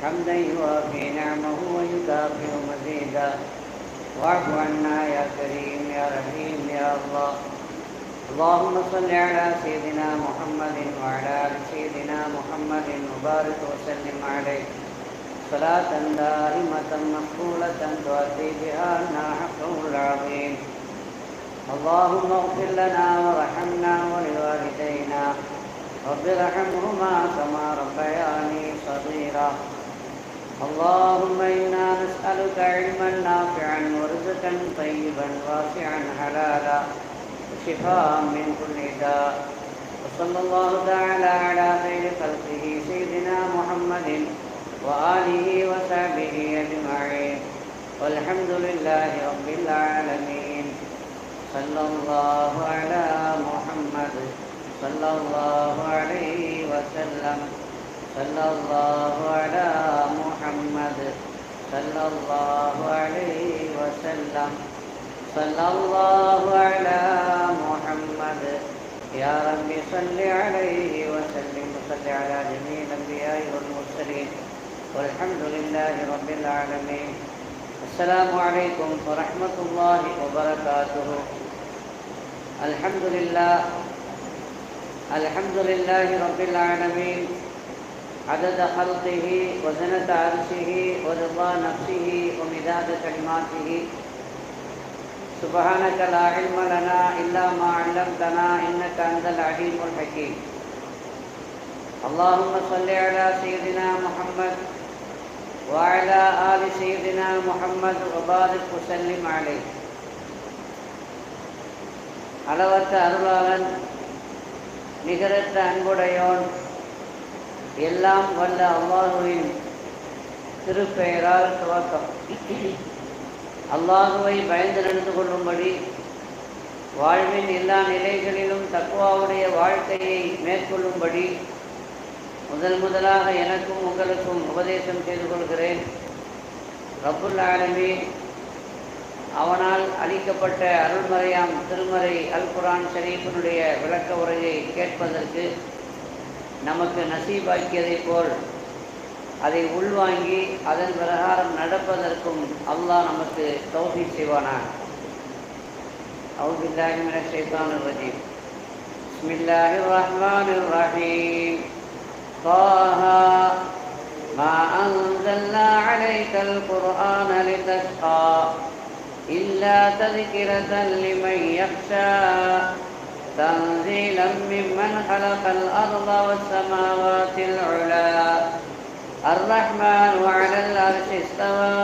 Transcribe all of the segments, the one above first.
حمدا يوافي نعمه ويكافئ مزيدا. واعف عنا يا كريم يا رحيم يا الله. اللهم صل على سيدنا محمد وعلى آل سيدنا محمد وبارك وسلم عليه صلاة دائمة مقبولة تؤدي بها عنا حقه العظيم. اللهم اغفر لنا وارحمنا ولوالدينا رب ارحمهما كما ربياني صغيرا. اللهم إنا نسألك علما نافعا ورزقا طيبا واسعا حلالا وشفاء من كل داء. وصلى الله تعالى على خير خلقه سيدنا محمد وآله وصحبه أجمعين والحمد لله رب العالمين. صلى الله على محمد صلى الله عليه وسلم. صلى الله على محمد صلى الله عليه وسلم. صلى الله على محمد. يا رب صل عليه وسلم وصل على جميع الأنبياء والمرسلين والحمد لله رب العالمين. السلام عليكم ورحمة الله وبركاته. الحمد لله الحمد لله رب العالمين عدد خلقه وزنة عرشه ورضا نفسه ومداد كلماته. سبحانك لا علم لنا إلا ما علمتنا إنك أنت العليم الحكيم. اللهم صل على سيدنا محمد وعلى آل سيدنا محمد وبارك وسلم عليه. அளவற்ற அருளாளன் நிகரற்ற அன்புடையோன் எல்லாம் வல்ல அல்லாஹுவின் திருப்பெயரால் துவக்கம். அல்லாஹுவை பயந்து நடந்து கொள்ளும்படி வாழ்வின் எல்லா நிலைகளிலும் தக்வாவுடைய வாழ்க்கையை மேற்கொள்ளும்படி முதலாக எனக்கும் உங்களுக்கும் உபதேசம் செய்து கொள்கிறேன். ரப்புல் ஆலமீன் அவனால் அளிக்கப்பட்ட அருள்மறையாம் திருமறை அல் குர்ஆன் ஷரீஃபினுடைய விளக்க உரையை கேட்பதற்கு நமக்கு நசீபாக்கியதை போல் அதை உள்வாங்கி அதன் பிரகாரம் நடப்பதற்கும் அல்லாஹ் நமக்கு தௌஃபீக் செய்வானாக. அஊது பில்லாஹி மினஷ் ஷைத்தானிர் ரஜீம். பிஸ்மில்லாஹிர் ரஹ்மானிர் ரஹீம். طه ما أنزلنا عليك القرآن لتشقى إلا تذكرة لمن يخشى تنزيلا ممن خلق الأرض والسماوات العلى الرحمن على العرش استوى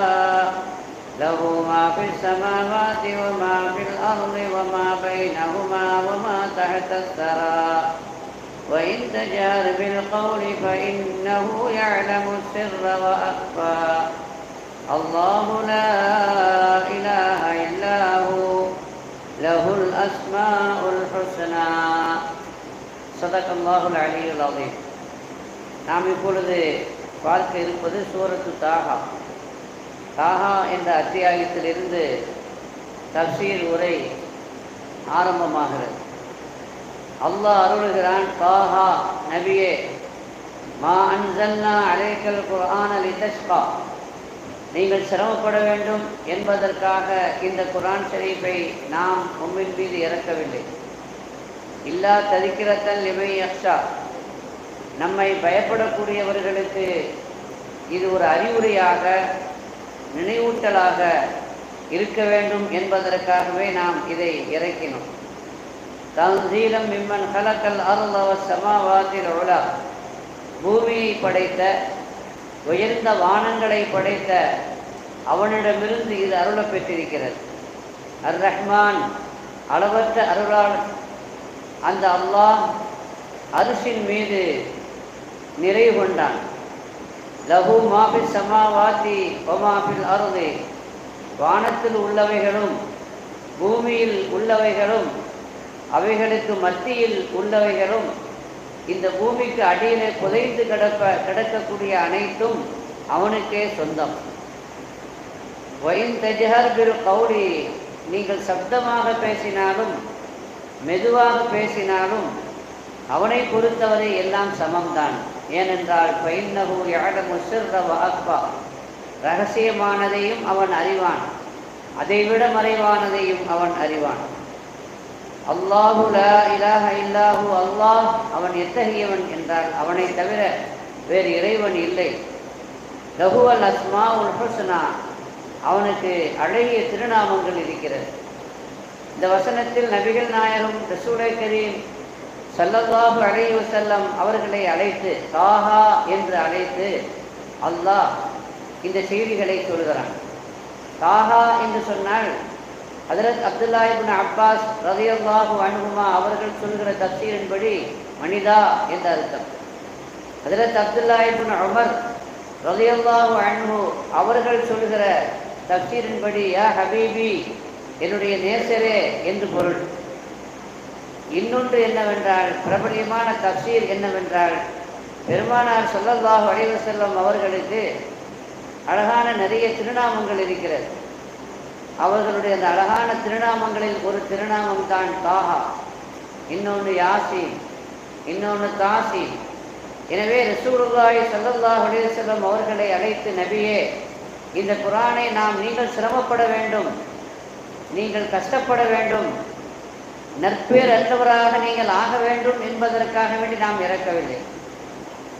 له ما في السماوات وما في الأرض وما بينهما وما تحت الثرى وإن تجهر بالقول فإنه يعلم السر وأخفى الله لا إله إلا هو له الأسماء الحسنى. صدق الله العلي العظيم. நாம் இப்பொழுது பார்க்க இருப்பது சூரத்து தாஹா. தாஹா என்ற அத்தியாயத்திலிருந்து தஃசீர் உரை ஆரம்பமாகிறது. அல்லாஹ் அருளுகிறான், தாஹா நபியே, மா அன்ஸல்னா அலைக்கல் குர்ஆன லிதஷ்கா, நீங்கள் சிரமப்பட வேண்டும் என்பதற்காக இந்த குர்ஆன் ஷரீஃபை நாம் உம்மின் மீது இறக்கவில்லை. இல்லா ததிக்கிரத்தன் லிமன் யக்ஷா, நம்மை பயப்படக்கூடியவர்களுக்கு இது ஒரு அறிவுரையாக நினைவூட்டலாக இருக்க வேண்டும் என்பதற்காகவே நாம் இதை இறக்கினோம். தன்சீலம் மிம்மன் ஹலக்கல் அர்த வஸ்ஸமாவாத்தில் உலா, பூமியை படைத்த உயர்ந்த வானங்களை படைத்த அவனிடமிருந்து இது அருளப் பெற்றிருக்கிறது. அர் ரஹ்மான் அளவற்ற அருளாளன் அந்த அல்லாஹ் அரிசின் மீது நிறைவு கொண்டான். லஹு மாஃபிஸ் ஸமாவாத்தி வ மாஃபில் அர்தி, வானத்தில் உள்ளவைகளும் பூமியில் உள்ளவைகளும் அவைகளுக்கு மத்தியில் உள்ளவைகளும் இந்த பூமிக்கு அடியிலே புதைந்து கிடக்கக்கூடிய அனைத்தும் அவனுக்கே சொந்தம். வயின் தஜ்ஹர் பில் கௌலி, நீங்கள் சப்தமாக பேசினாலும் மெதுவாக பேசினாலும் அவனை பொறுத்தவரை எல்லாம் சமம்தான். ஏனென்றால் ஃபைன்னஹு யஅலமு ஸிர்ர வ அக்ஃபா, ரகசியமானதையும் அவன் அறிவான், அதைவிட மறைவானதையும் அவன் அறிவான். அல்லாஹு லா இலாஹ இல்லாஹு, அல்லாஹ் அவன் எத்தகையவன் என்றால் அவனை தவிர வேறு இறைவன் இல்லை. லஹுவல் அஸ்மாஉல் ஹுஸ்னா, அவனுக்கு அழகிய திருநாமங்கள் இருக்கிறது. இந்த வசனத்தில் நபிகள் நாயகம் ரசூலை கரீம் ஸல்லல்லாஹு அலைஹி வஸல்லம் அவர்களை அழைத்து தாஹா என்று அழைத்து அல்லாஹ் இந்த செய்திகளை சொல்கிறான். தாஹா என்று சொன்னால் ஹஜ்ரத் அப்துல்லாஹ் இப்னு அப்பாஸ் ரலியல்லாஹு அன்ஹுமா அவர்கள் சொல்கிற தஃசீரின்படி மனிதா என்ற அர்த்தம். ஹஜ்ரத் அப்துல்லாஹ் இப்னு உமர் ரலியல்லாஹு அன்ஹு அவர்கள் சொல்கிற தஃசீரின்படி யா ஹபீபி, என்னுடைய நேசரே என்று பொருள். இன்னொன்று என்னவென்றால், பிரபலியமான தஃசீர் என்னவென்றால், பெருமானார் ஸல்லல்லாஹு அலைஹி வஸல்லம் அவர்களுக்கு அழகான நிறைய திருநாமங்கள் இருக்கிறது. அவர்களுடைய அந்த அழகான திருநாமங்களில் ஒரு திருநாமம் தான் தாஹா, இன்னொன்று யாசீன், இன்னொன்று தாசீன். எனவே ரசூலுல்லாஹி ஸல்லல்லாஹு அலைஹி வஸல்லம் அவர்களை அழைத்து, நபியே, இந்த குர்ஆனை நீங்கள் சிரமப்பட வேண்டும், நீங்கள் கஷ்டப்பட வேண்டும், நற்பேர் அற்றவராக நீங்கள் ஆக வேண்டும் என்பதற்காக வேண்டி நாம் இறக்கவில்லை.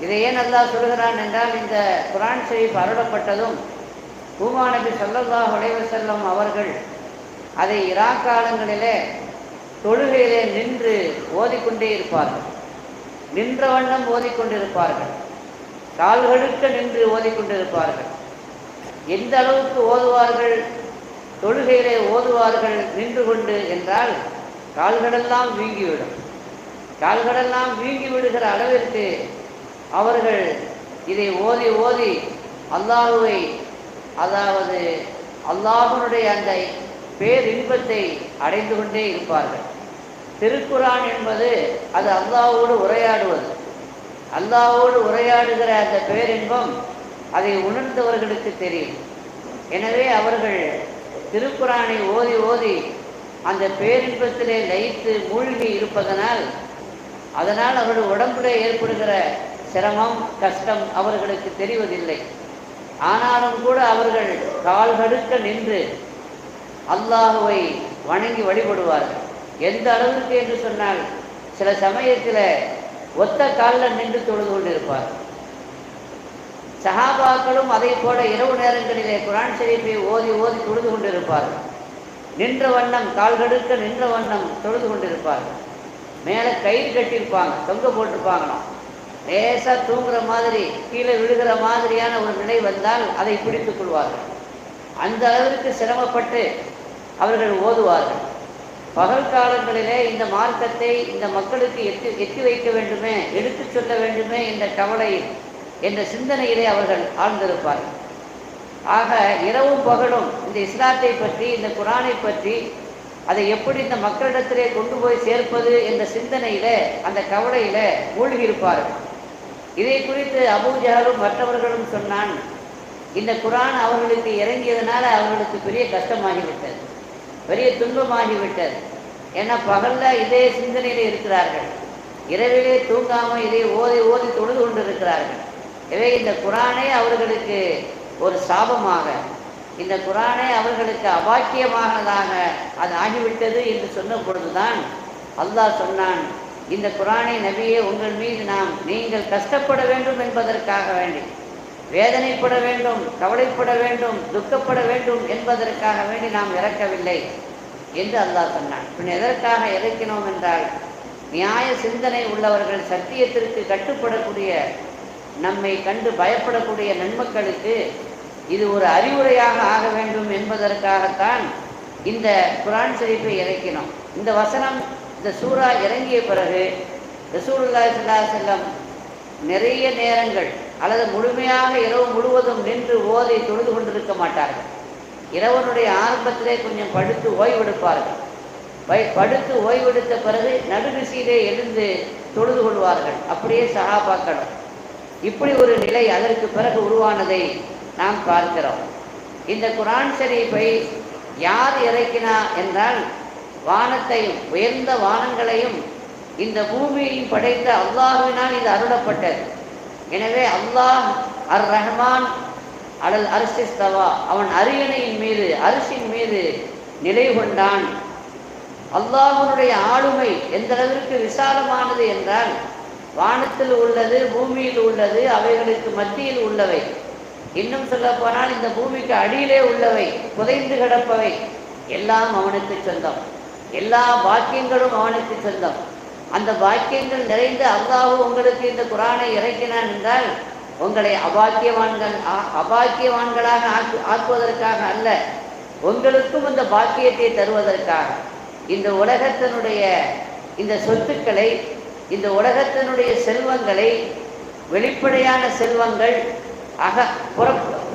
இதை ஏன் அல்லாஹ் சொல்கிறான் என்றால், இந்த குர்ஆன் ஷரீஃப் அருளப்பட்டதும் பூமா நபி ஸல்லல்லாஹு அலைஹி வஸல்லம் அவர்கள் அதை இராக் காலங்களிலே தொழுகையிலே நின்று ஓதிக்கொண்டே இருப்பார்கள். நின்ற வண்ணம் ஓதிக்கொண்டிருப்பார்கள், கால்களுக்கு நின்று ஓதிக்கொண்டிருப்பார்கள். எந்த அளவுக்கு ஓதுவார்கள், தொழுகையிலே ஓதுவார்கள் நின்று கொண்டு என்றால், கால்களெல்லாம் வீங்கிவிடும். கால்களெல்லாம் வீங்கி விடுகிற அளவிற்கு அவர்கள் இதை ஓதி ஓதி அல்லாஹுவை, அதாவது அல்லாஹுனுடைய அந்த பேரின்பத்தை அடைந்து கொண்டே இருப்பார்கள். திருக்குர்ஆன் என்பது அது அல்லாஹ்வோடு உரையாடுவது. அல்லாஹ்வோடு உரையாடுகிற அந்த பேரின்பம் அதை உணர்ந்தவர்களுக்கு தெரியும். எனவே அவர்கள் திருக்குர்ஆனை ஓதி ஓதி அந்த பேரின்பத்திலே லயித்து மூழ்கி இருப்பதனால், அதனால் அவர்கள் உடம்பிலே ஏற்படுகிற சிரமம் கஷ்டம் அவர்களுக்கு தெரிவதில்லை. ஆனாலும் கூட அவர்கள் கால்கடுக்க நின்று அல்லாஹுவை வணங்கி வழிபடுவார்கள். எந்த அளவிற்கு என்று சொன்னால், சில சமயத்தில் ஒத்த காலில் நின்று தொழுது கொண்டிருப்பார்கள். சஹாபாக்களும் அதை போல இரவு நேரங்களிலே குர்ஆன் ஷரீஃபை ஓதி ஓதி தொழுது கொண்டிருப்பார்கள். நின்ற வண்ணம், கால்கடுக்க நின்ற வண்ணம் தொழுது கொண்டிருப்பார்கள். மேலே கயிறு கட்டியிருப்பாங்க, தொங்க போட்டிருப்பாங்களாம். லேசாக தூங்குற மாதிரி, கீழே விழுகிற மாதிரியான ஒரு நிலை வந்தால் அதை பிடித்துக் கொள்வார்கள். அந்த அளவிற்கு சிரமப்பட்டு அவர்கள் ஓதுவார்கள். பகல் காலங்களிலே இந்த மார்க்கத்தை இந்த மக்களுக்கு எத்தி வைக்க வேண்டுமே, எடுத்து சொல்ல வேண்டுமே என்ற கவலையில், என்ற சிந்தனையிலே அவர்கள் ஆழ்ந்திருப்பார்கள். ஆக இரவும் பகலும் இந்த இஸ்லாத்தை பற்றி, இந்த குர்ஆனை பற்றி, அதை எப்படி இந்த மக்களிடத்திலே கொண்டு போய் சேர்ப்பது என்ற சிந்தனையிலே, அந்த கவலையிலே மூழ்கியிருப்பார்கள். இதை குறித்து அபூ ஜஹலும் மற்றவர்களும் சொன்னான், இந்த குர்ஆன் அவர்களுக்கு இறங்கியதனால அவர்களுக்கு பெரிய கஷ்டமாகிவிட்டது, பெரிய துன்பமாகிவிட்டது. ஏன்னா பகலில் இதே சிந்தனையில் இருக்கிறார்கள், இரவிலே தூங்காமல் இதை ஓதி ஓதி தொழுது கொண்டிருக்கிறார்கள். எனவே இந்த குர்ஆனே அவர்களுக்கு ஒரு சாபமாக, இந்த குர்ஆனே அவர்களுக்கு அபாக்கியமானதாக அது ஆகிவிட்டது என்று சொன்ன பொழுதுதான் அல்லாஹ் சொன்னான், இந்த குர்ஆனை நபியே உங்கள் மீது நீங்கள் கஷ்டப்பட வேண்டும் என்பதற்காக வேண்டி, வேதனைப்பட வேண்டும், கவலைப்பட வேண்டும், துக்கப்பட வேண்டும் என்பதற்காக வேண்டி நாம் இறக்கவில்லை என்று அல்லாஹ் சொன்னான். பின் எதற்காக இறக்கினோம் என்றால், நியாய சிந்தனை உள்ளவர்கள், சத்தியத்திற்கு கட்டுப்படக்கூடிய, நம்மை கண்டு பயப்படக்கூடிய நன்மக்களுக்கு இது ஒரு அறிவுரையாக ஆக வேண்டும் என்பதற்காகத்தான் இந்த குர்ஆன் ஷரீஃபை இறக்கினோம். இந்த வசனம், இந்த சூரா இறங்கிய பிறகு ரசூலுல்லாஹி ஸல்லல்லாஹு அலைஹி வஸல்லம் நிறைய நேரங்கள் அல்லது முழுமையாக இரவு முழுவதும் நின்று ஓதி தொழுது கொண்டிருக்க மாட்டார்கள். இரவனுடைய ஆரம்பத்திலே கொஞ்சம் படுத்து ஓய்வெடுப்பார்கள். படுத்து ஓய்வெடுத்த பிறகு நடுநிசையிலே எழுந்து தொழுது கொள்வார்கள். அப்படியே சஹாபாக்களும். இப்படி ஒரு நிலை அதற்கு பிறகு உருவானதை நாம் பார்க்கிறோம். இந்த குர்ஆன் ஷரீஃபை யார் இறக்கினா என்றால், வானத்தையும் உயர்ந்த வானங்களையும் இந்த பூமியையும் படைத்த அல்லாஹ்வினால் இது அருளப்பட்டது. எனவே அல்லாஹ் அர் ரஹ்மான் அலல் அரிசிஸ்தவா, அவன் அரியணையின் மீது அரிசின் மீது நிலை கொண்டான். அல்லாஹ்வுடைய ஆளுமை எந்த அளவிற்கு விசாலமானது என்றால், வானத்தில் உள்ளது, பூமியில் உள்ளது, அவைகளுக்கு மத்தியில் உள்ளவை, இன்னும் சொல்ல போனால் இந்த பூமிக்கு அடியிலே உள்ளவை, புதைந்து கிடப்பவை எல்லாம் அவனுக்கு சொந்தம். எல்லா பாக்கியங்களும் அவனுக்கு சொந்தம். அந்த பாக்கியங்கள் நிறைந்து அல்லாஹ் உங்களுக்கு இந்த குர்ஆனை இறக்கினான் என்றால் உங்களை அபாக்கியவான்களாக ஆக்குவதற்காக அல்ல, உங்களுக்கும் இந்த பாக்கியத்தை தருவதற்காக. இந்த உலகத்தினுடைய இந்த சொத்துக்களை, இந்த உலகத்தினுடைய செல்வங்களை, வெளிப்படையான செல்வங்கள்,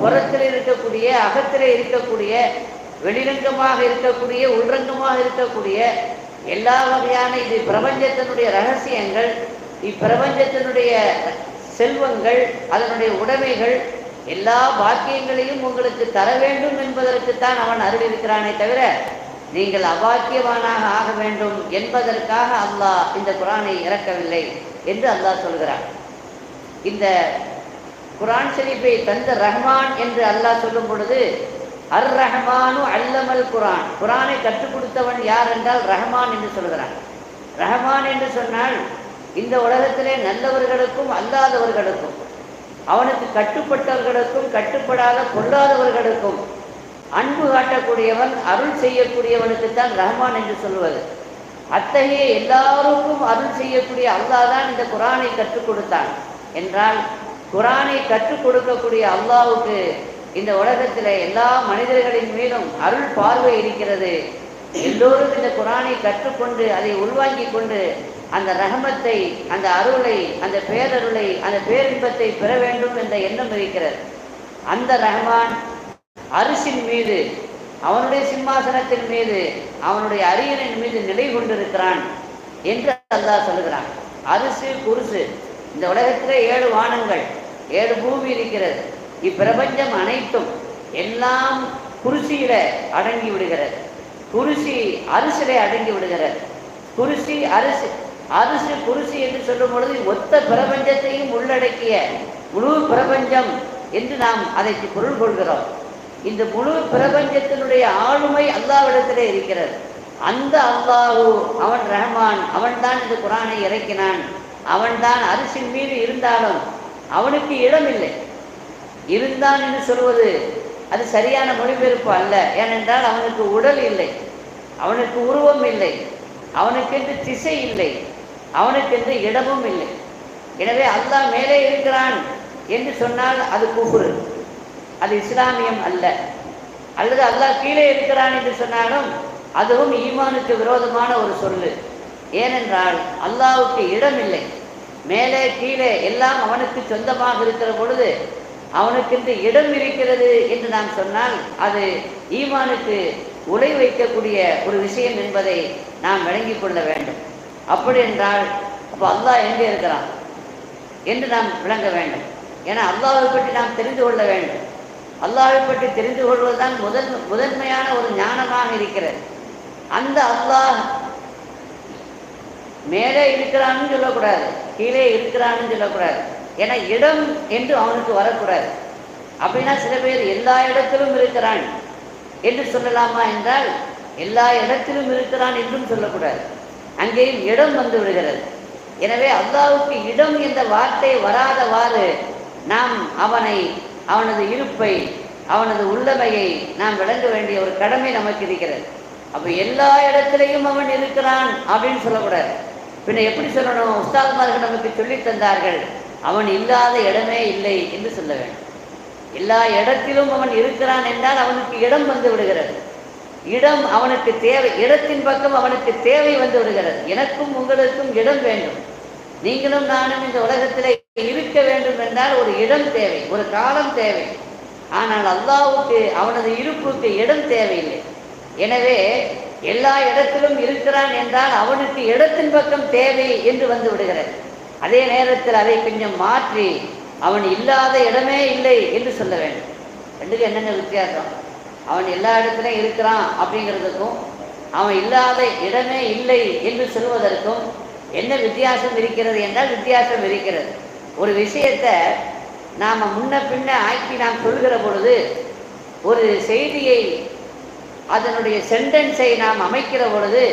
புறத்தில் இருக்கக்கூடிய, அகத்திலே இருக்கக்கூடிய, வெளிரங்கமாக இருக்கக்கூடிய, உள்ரங்கமாக இருக்கக்கூடிய எல்லா வகையான இது பிரபஞ்சத்தினுடைய ரகசியங்கள், இப்பிரபஞ்சத்தினுடைய செல்வங்கள், அதனுடைய உடைமைகள், எல்லா பாக்கியங்களையும் உங்களுக்கு தர வேண்டும் என்பதற்குத்தான் அவன் அருளிருக்கிறானே தவிர நீங்கள் அபாக்கியவானாக ஆக வேண்டும் என்பதற்காக அல்லாஹ் இந்த குர்ஆனை இறக்கவில்லை என்று அல்லாஹ் சொல்கிறான். இந்த குர்ஆன் ஷரீஃபை தந்த ரஹ்மான் என்று அல்லாஹ் சொல்லும் பொழுது அர் ரஹ்மானு அல்லமல் குர்ஆன், குர்ஆனை கற்றுக் கொடுத்தவன் யார் என்றால் ரஹ்மான் என்று சொல்கிறான். ரஹ்மான் என்று சொன்னால் இந்த உலகத்திலே நல்லவர்களுக்கும் அல்லாதவர்களுக்கும், அவனுக்கு கட்டுப்பட்டவர்களுக்கும் கட்டுப்படாத பொல்லாதவர்களுக்கும் அன்பு காட்டக்கூடியவன், அருள் செய்யக்கூடியவனுக்குத்தான் ரஹ்மான் என்று சொல்வது. அத்தகைய எல்லாருக்கும் அருள் செய்யக்கூடிய அல்லாஹ் தான் இந்த குர்ஆனை கற்றுக் கொடுத்தான் என்றால், குர்ஆனை கற்றுக் கொடுக்கக்கூடிய அல்லாஹ்வுக்கு இந்த உலகத்தில் எல்லா மனிதர்களின் மீதும் அருள் பார்வை இருக்கிறது. எல்லோரும் இந்த குர்ஆனை கற்றுக்கொண்டு அதை உள்வாங்கிக் கொண்டு அந்த ரஹமத்தை, அந்த அருளை, அந்த பேரருளை, அந்த பேரின்பத்தை பெற வேண்டும் என்ற எண்ணம் இருக்கிறது. அந்த ரஹ்மான் அரிசின் மீது, அவனுடைய சிம்மாசனத்தின் மீது, அவனுடைய அரியணின் மீது நிலை கொண்டிருக்கிறான் என்று அல்லாஹ் சொல்லுகிறான். அரிசி குருசு, இந்த உலகத்தில் 7 வானங்கள் 7 பூமி இருக்கிறது. இப்பிரபஞ்சம் அனைத்தும் எல்லாம் குருசியில அடங்கி விடுகிறது. குருசி அரிசிலே அடங்கி விடுகிறது. குருசி அரிசி, அரிசி குருசி என்று சொல்லும் பொழுது ஒத்த பிரபஞ்சத்தையும் உள்ளடக்கிய முழு பிரபஞ்சம் என்று நாம் அதை பொருள் கொள்கிறோம். இந்த முழு பிரபஞ்சத்தினுடைய ஆளுமை அல்லாஹ்விடத்திலே இருக்கிறது. அந்த அல்லாஹ் அவன் ரஹ்மான், அவன்தான் இந்த குர்ஆனை இறக்கினான். அவன்தான் அரிசின் மீது இருந்தாலும் அவனுக்கு இடம் இல்லை. இருந்தான் என்று சொல்வது அது சரியான மொழிபெயர்ப்பு அல்ல. ஏனென்றால் அவனுக்கு உடல் இல்லை, அவனுக்கு உருவம் இல்லை, அவனுக்கென்று திசை இல்லை, அவனுக்கென்று இடமும் இல்லை. எனவே அல்லாஹ் மேலே இருக்கிறான் என்று சொன்னால் அது குஃப்ர், அது இஸ்லாமியம் அல்ல. அல்லது அல்லாஹ் கீழே இருக்கிறான் என்று சொன்னாலும் அதுவும் ஈமானுக்கு விரோதமான ஒரு சொல்லு. ஏனென்றால் அல்லாஹ்வுக்கு இடம் இல்லை. மேலே கீழே எல்லாம் அவனுக்கு சொந்தமாக இருக்கிற பொழுது அவனுக்கென்று இடம் இருக்கிறது என்று நாம் சொன்னால் அது ஈமானுக்கு உலை வைக்கக்கூடிய ஒரு விஷயம் என்பதை நாம் விளங்கிக் கொள்ள வேண்டும். அப்படி என்றால் அப்போ அல்லாஹ் எங்கே இருக்கிறான் என்று நாம் விளங்க வேண்டும். ஏன்னா அல்லாஹ்வை பற்றி நாம் தெரிந்து கொள்ள வேண்டும். அல்லாஹ்வை பற்றி தெரிந்து கொள்வதுதான் முதன்மையான ஒரு ஞானமாக இருக்கிறது. அந்த அல்லாஹ் மேலே இருக்கிறான்னு சொல்லக்கூடாது, கீழே இருக்கிறான்னு சொல்லக்கூடாது. ஏன்னா இடம் என்று அவனுக்கு வரக்கூடாது. அப்படின்னா சில பேர் எல்லா இடத்திலும் இருக்கிறான் என்று சொல்லலாமா என்றால் எல்லா இடத்திலும் இருக்கிறான் என்றும் சொல்லக்கூடாது. அங்கேயும் இடம் வந்து விடுகிறது. எனவே அல்லாஹ்வுக்கு இடம் என்ற வார்த்தை வராதவாறு நாம் அவனது இருப்பை, அவனது உள்ளமையை நாம் விளங்க வேண்டிய ஒரு கடமை நமக்கு இருக்கிறது. அப்போ எல்லா இடத்திலையும் அவன் இருக்கிறான் அப்படின்னு சொல்லக்கூடாது. பின்ன எப்படி சொல்லணும்? உஸ்தாத்மார்கள் நமக்கு சொல்லி தந்தார்கள், அவன் இல்லாத இடமே இல்லை என்று சொல்ல வேண்டும். எல்லா இடத்திலும் அவன் இருக்கிறான் என்றால் அவனுக்கு இடம் வந்து விடுகிறது. இடம் அவனுக்கு தேவை, இடத்தின் பக்கம் அவனுக்கு தேவை வந்து விடுகிறது. எனக்கும் உங்களுக்கும் இடம் வேண்டும். நீங்களும் நானும் இந்த உலகத்திலே இருக்க வேண்டும் என்றால் ஒரு இடம் தேவை, ஒரு காலம் தேவை. ஆனால் அல்லாஹ்வுக்கு அவனது இருப்புக்கு இடம் தேவையில்லை. எனவே எல்லா இடத்திலும் இருக்கிறான் என்றால் அவனுக்கு இடத்தின் பக்கம் தேவை என்று வந்து விடுகிறது. அதே நேரத்தில் அதை கொஞ்சம் மாற்றி அவன் இல்லாத இடமே இல்லை என்று சொல்ல வேண்டும். ரெண்டுக்கும் என்னென்ன வித்தியாசம்? அவன் எல்லா இடத்துலையும் இருக்கிறான் அப்படிங்கிறதுக்கும் அவன் இல்லாத இடமே இல்லை என்று சொல்வதற்கும் என்ன வித்தியாசம் இருக்கிறது என்றால் வித்தியாசம் இருக்கிறது. ஒரு விஷயத்தை நாம் முன்ன பின்ன ஆக்கி நாம் சொல்கிற பொழுது, ஒரு செய்தியை அதனுடைய சென்டென்ஸை நாம் அமைக்கிற பொழுது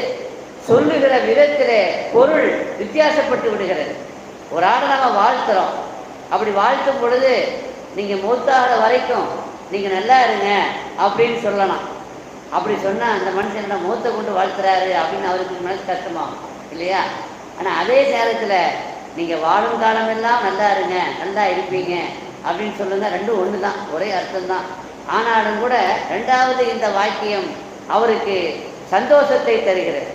சொல்லுகிற விதத்தில் பொருள் வித்தியாசப்பட்டு விடுகிறது. ஒரு ஆளை நம்ம வாழ்த்துறோம், அப்படி வாழ்த்தும் பொழுது நீங்கள் மூத்தாகிற வரைக்கும் நீங்கள் நல்லா இருங்க அப்படின்னு சொல்லலாம். அப்படி சொன்னால் அந்த மனுஷன் என்ன மூத்த கொண்டு வாழ்த்துறாரு அப்படின்னு அவருக்கு மனசு கஷ்டமாகும் இல்லையா? ஆனால் அதே நேரத்தில் நீங்கள் வாழும் காலமெல்லாம் நல்லா இருங்க, நல்லா இருப்பீங்க அப்படின்னு சொல்லுங்கள். ரெண்டும் ஒன்று தான், ஒரே அர்த்தம்தான். ஆனாலும் கூட ரெண்டாவது இந்த வாக்கியம் அவருக்கு சந்தோஷத்தை தருகிறது.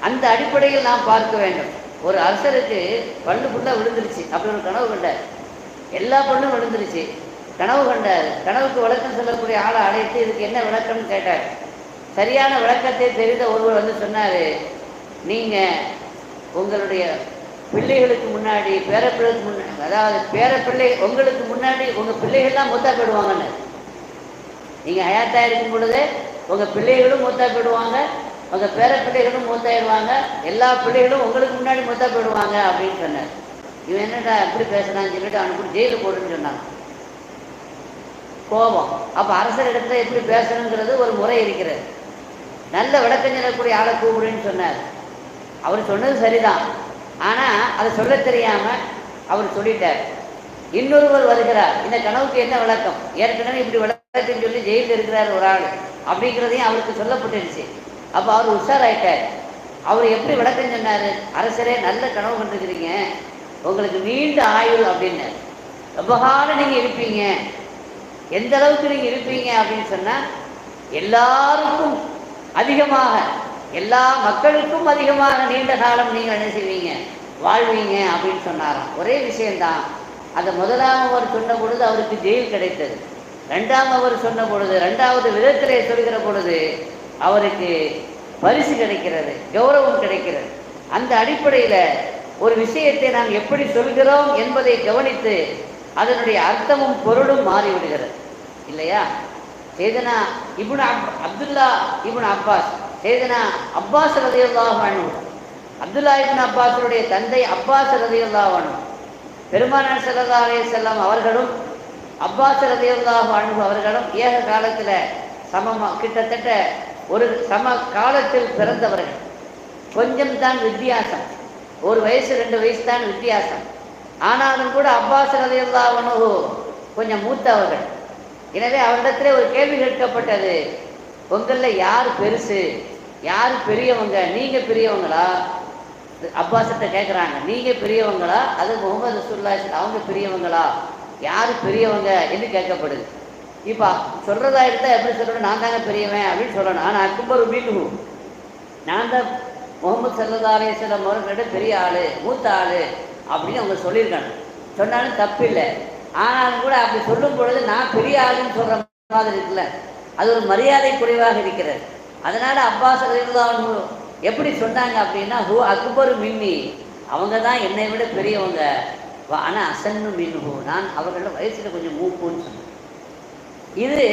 அந்த அடிப்படையில் நாம் பார்க்க வேண்டும். ஒரு அரசருக்கு பல்லு ஃபுல்லாக விழுந்துருச்சு, அப்படி ஒரு கனவு கண்டார். எல்லா பல்லும் விழுந்துருச்சு, கனவு கண்டார். கனவுக்கு விளக்கம் சொல்லக்கூடிய ஆளை அழைத்து இதுக்கு என்ன விளக்கம்னு கேட்டார். சரியான விளக்கத்தை தெரிந்த ஒருவர் வந்து சொன்னார், நீங்கள் உங்களுடைய பிள்ளைகளுக்கு முன்னாடி பேரப்பிள்ளைக்கு முன்னாடி, அதாவது பேரப்பிள்ளை உங்களுக்கு முன்னாடி உங்கள் பிள்ளைகள்லாம் மூத்தா போயிடுவாங்கன்னு. நீங்கள் ஹயாத்தாக இருக்கும் பொழுது உங்கள் பிள்ளைகளும் மூத்தா போயிடுவாங்க, உங்கள் பேரப்பிள்ளைகளும் மூத்தாயிடுவாங்க, எல்லா பிள்ளைகளும் உங்களுக்கு முன்னாடி மூத்தா போயிடுவாங்க அப்படின்னு சொன்னார். இவன் என்னடா எப்படி பேசுனான்னு சொல்லிட்டு அவனுக்கு ஜெயிலில் போடுன்னு சொன்னான். கோபம். அப்போ அரசர் இடத்துல எப்படி பேசணுங்கிறது ஒரு முறை இருக்கிறது. நல்ல விளக்கம் சொல்லக்கூடிய ஆளை கூப்பிடுன்னு சொன்னார். அவர் சொன்னது சரிதான், ஆனால் அதை சொல்ல தெரியாமல் அவர் சொல்லிட்டார். இன்னொருவர் வருகிறார், இந்த கனவுக்கு என்ன விளக்கம், ஏற்கனவே இப்படி விளக்கன்னு சொல்லி ஜெயிலில் இருக்கிறார் ஒரு ஆள் அப்படிங்கிறதையும் அவருக்கு சொல்லப்பட்டுருச்சு. அப்போ அவர் உஷாராயிட்டார். அவர் எப்படி விளக்கம் சொன்னார், அரசரே நல்ல கனவு கண்டுக்கிறீங்க, உங்களுக்கு நீண்ட ஆயுள் அப்படின்னு, ரொம்ப காலம் நீங்கள் இருப்பீங்க. எந்த அளவுக்கு நீங்கள் இருப்பீங்க அப்படின்னு சொன்னால் எல்லாருக்கும் அதிகமாக, எல்லா மக்களுக்கும் அதிகமாக நீண்ட காலம் நீங்கள் என்ன செய்வீங்க, வாழ்வீங்க அப்படின்னு சொன்னாராம். ஒரே விஷயந்தான். அந்த முதலாம் அவர் சொன்ன பொழுது அவருக்கு ஜெயில் கிடைத்தது. ரெண்டாம் அவர் சொன்ன பொழுது, ரெண்டாவது விதத்திலே சொல்கிற பொழுது அவருக்கு பரிசு கிடைக்கிறது, கௌரவம் கிடைக்கிறது. அந்த அடிப்படையில் ஒரு விஷயத்தை நாம் எப்படி சொல்கிறோம் என்பதை கவனித்து அதனுடைய அர்த்தமும் பொருளும் மாறிவிடுகிறது இல்லையா? சேதனா இப்னு அப்துல்லா இப்னு அப்பாஸ், சேதனா அப்பாஸ் ரலியல்லாஹு அன்ஹு, அப்துல்லா இப்னு அப்பாஸுடைய தந்தை அப்பாஸ் ரலியல்லாஹு அன்ஹு, பெருமானார் ஸல்லல்லாஹு அலைஹி வஸல்லம் அவர்களும் அப்பாஸ் ரலியல்லாஹு அன்ஹு அவர்களும் ஏக காலத்தில் கிட்டத்தட்ட ஒரு சம காலத்தில் பிறந்தவர்கள். கொஞ்சம் தான் வித்தியாசம், ஒரு வயசு 2 வயசு தான் வித்தியாசம். ஆனாலும் கூட அப்பாஸ் ரலியல்லாஹு அன்ஹு கொஞ்சம் மூத்தவர்கள். எனவே அவரிடத்துல ஒரு கேள்வி கேட்கப்பட்டது, உங்களில் யார் பெருசு, யார் பெரியவங்க, நீங்கள் பெரியவங்களா? அப்பாஸ்கிட்ட கேட்குறாங்க, நீங்கள் பெரியவங்களா, அது முகமது ரசூலுல்லாஹி அவங்க பெரியவங்களா, யார் பெரியவங்க என்று கேட்கப்படுது. இப்போ சொல்கிறதா இருந்தால் எப்படி சொல்லணும், நான் தாங்க பெரியவன் அப்படின்னு சொல்லணும். ஆனால் அக்பரு மின்ஹு, நான் தான் முகமது ஸல்லல்லாஹு அலைஹி வஸல்லம் அவர்களிட பெரிய ஆள், மூத்த ஆள் அப்படின்னு அவங்க சொல்லியிருக்காங்க. சொன்னாலும் தப்பில்லை. ஆனாலும் கூட அப்படி சொல்லும் பொழுது நான் பெரிய ஆளுன்னு சொல்கிற மாதிரி இருக்குல்ல, அது ஒரு மரியாதை குறைவாக இருக்கிறது. அதனால் அப்பாஸ் ரலியல்லாஹு அன்ஹு எப்படி சொன்னாங்க அப்படின்னா, ஹூ அக்பரு மின்னி, அவங்க தான் என்னை விட பெரியவங்க, ஆனால் அசன்னு மின்ஹு, நான் அவர்களோட வயசில் கொஞ்சம் மூப்புன்னு சொன்னேன். இது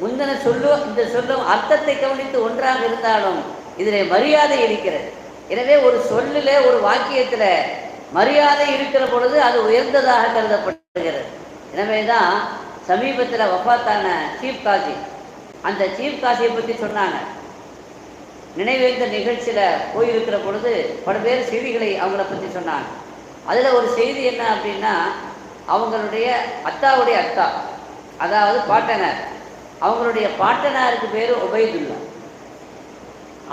முந்தின சொல்லும் இந்த சொல்லும் அர்த்தத்தை கவனித்து ஒன்றாக இருந்தாலும் இதில் மரியாதை இருக்கிறது. எனவே ஒரு சொல்லில், ஒரு வாக்கியத்தில் மரியாதை இருக்கிற பொழுது அது உயர்ந்ததாக கருதப்படுகிறது. எனவே தான் சமீபத்தில் வஃபாத்தான சீஃப் காசி, அந்த சீஃப் காசியை பற்றி சொன்னாங்க. நினைவேந்த நிகழ்ச்சியில் போயிருக்கிற பொழுது பல பேர் செய்திகளை அவங்கள பற்றி சொன்னாங்க. அதில் ஒரு செய்தி என்ன அப்படின்னா, அவங்களுடைய அத்தாவுடைய அத்தா, அதாவது பாட்டனார், அவங்களுடைய பாட்டனாருக்கு பேர் உபைதுல்லா.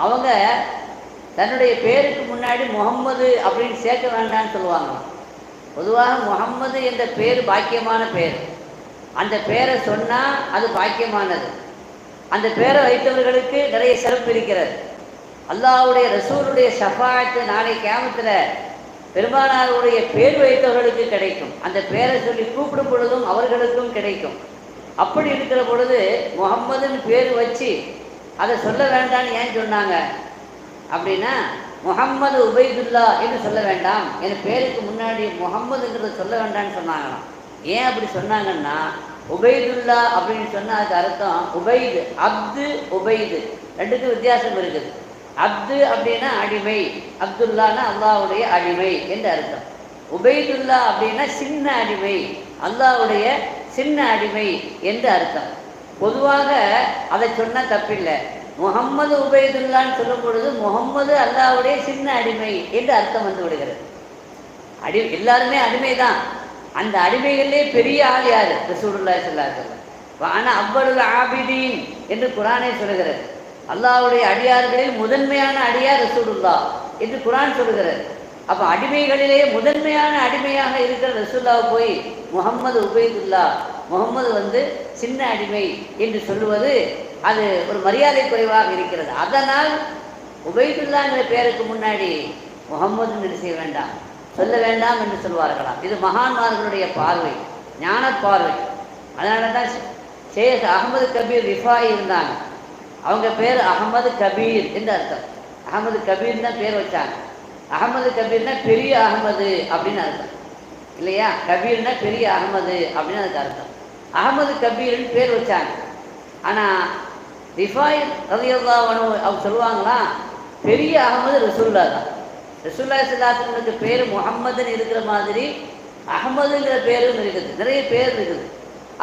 அவங்க தன்னுடைய பேருக்கு முன்னாடி முகம்மது அப்படின்னு சேர்க்க வேண்டான்னு சொல்லுவாங்க. பொதுவாக முகம்மது என்ற பேர் பாக்கியமான பேர், அந்த பேரை சொன்னால் அது பாக்கியமானது. அந்த பேரை வைத்தவர்களுக்கு நிறைய சிறப்பு இருக்கிறது. அல்லாஹ்வுடைய ரசூலுடைய ஷஃபாஅத்து நாளை கியாமத்தில் பெருமானாருடைய பேர் வைத்தவர்களுக்கு கிடைக்கும். அந்த பேரை சொல்லி கூப்பிடும் பொழுதும் அவர்களுக்கும் கிடைக்கும். அப்படி இருக்கிற பொழுது முகம்மதுன்னு பேர் வச்சு அதை சொல்ல வேண்டான்னு ஏன் சொன்னாங்க அப்படின்னா, முகம்மது உபைதுல்லா என்று சொல்ல வேண்டாம், என் பேருக்கு முன்னாடி முகம்மதுங்கிறத சொல்ல வேண்டாம்னு சொன்னாங்களாம். ஏன் அப்படி சொன்னாங்கன்னா, உபைதுல்லா அப்படின்னு சொன்னால் அதுக்கு அர்த்தம் உபைது, அப்து உபைது, ரெண்டுக்கும் வித்தியாசம் இருக்குது. அப்து அப்படின்னா அடிமை, அப்துல்லான்னா அல்லாஹ்வுடைய அடிமை என்று அர்த்தம். உபைதுல்லா அப்படின்னா சின்ன அடிமை, அல்லாஹ்வுடைய சின்ன அடிமை என்று அர்த்தம். பொதுவாக அதை சொன்னால் தப்பில்லை. முகம்மது உபைதுல்லான்னு சொல்லும் பொழுது முகம்மது அல்லாஹ்வுடைய சின்ன அடிமை என்று அர்த்தம் வந்து விடுகிறது. எல்லாருமே அடிமை தான். அந்த அடிமைகளிலே பெரிய ஆள் யார்? ரசூலுல்லாஹி ஸல்லல்லாஹு அலைஹி வஸல்லம். ஆனா அவ்வளவு ஆபிதீன் என்று குரானே சொல்கிறது. அல்லாஹ்வுடைய அடியார்களில் முதன்மையான அடியார் ரசூலுல்லாஹ் என்று குரான் சொல்கிறது. அப்போ அடிமைகளிலே முதன்மையான அடிமையாக இருக்கிற ரசூலுல்லாஹ் போய் முகம்மது உபைதுல்லா, முகம்மது வந்து சின்ன அடிமை என்று சொல்லுவது அது ஒரு மரியாதை குறைவாக இருக்கிறது. அதனால் உபைதுல்லாங்கிற பேருக்கு முன்னாடி முகம்மதுன்னு செய்ய வேண்டாம், சொல்ல வேண்டாம் என்று சொல்வார்களாம். இது மகான்மார்களுடைய பார்வை, ஞான பார்வை. அதனால தான் ஷேக் அகமது கபீர் ரிஃபாய் இருந்தாங்க. அவங்க பேர் அகமது கபீர் என்று அர்த்தம். அகமது கபீர் தான் பேர் வச்சாங்க. அகமது கபீர்னா பெரிய அகமது அப்படின்னு அர்த்தம் இல்லையா? கபீர்னா பெரிய அகமது அப்படின்னு அதுக்கு அர்த்தம். அகமது கபீர்னு பேர் வச்சாங்க. ஆனால் ரிஃபாய் ரலியல்லாஹு அன்ஹு அவங்க சொல்லுவாங்களா, பெரிய அகமது ரசூலுல்லா தான். ரசூலுல்லாஹி ஸல்லல்லாஹு அலைஹி வஸல்லம் பேர் முஹம்மதுன்னு இருக்கிற மாதிரி அகமதுங்கிற பேரும் இருக்குது, நிறைய பேர் இருக்குது.